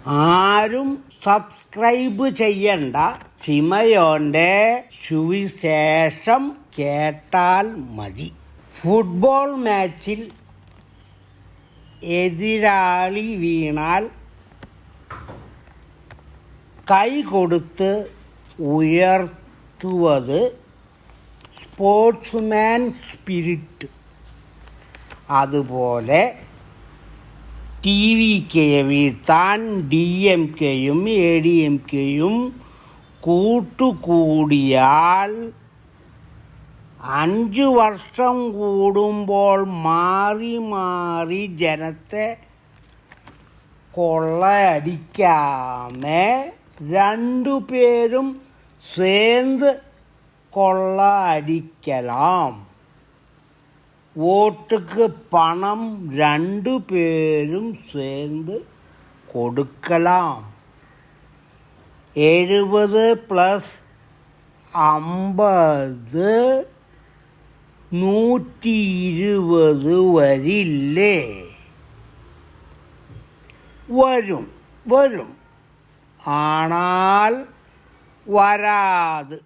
ആരും സബ്സ്ക്രൈബ് ചെയ്യണ്ട. ശിമയോന്റെ സുവിശേഷം കേട്ടാൽ മതി. ഫുട്ബോൾ മാച്ചിൽ എതിരാളി വീണാൽ കൈ കൊടുത്ത് ഉയർത്തുவது സ്പോർട്സ്മാൻ സ്പിരിറ്റ്. അതുപോലെ TVKയെ വീഴ്ത്താൻ DMKയും ADMKയും കൂട്ടുകൂടിയാൽ 5 വർഷം കൂടുമ്പോൾ മാറി മാറി ജനത്തെ കൊള്ളയടിക്കാമേ. 2 പേരും சேர்ந்து கொள்ள அடிக்கலாம். ஓட்டுக்கு பணம் 2 பேரும் சேர்ந்து கொடுக்கலாம். 70 + 50 120 വരില്ലേ? വരും. ஆனால் வராது.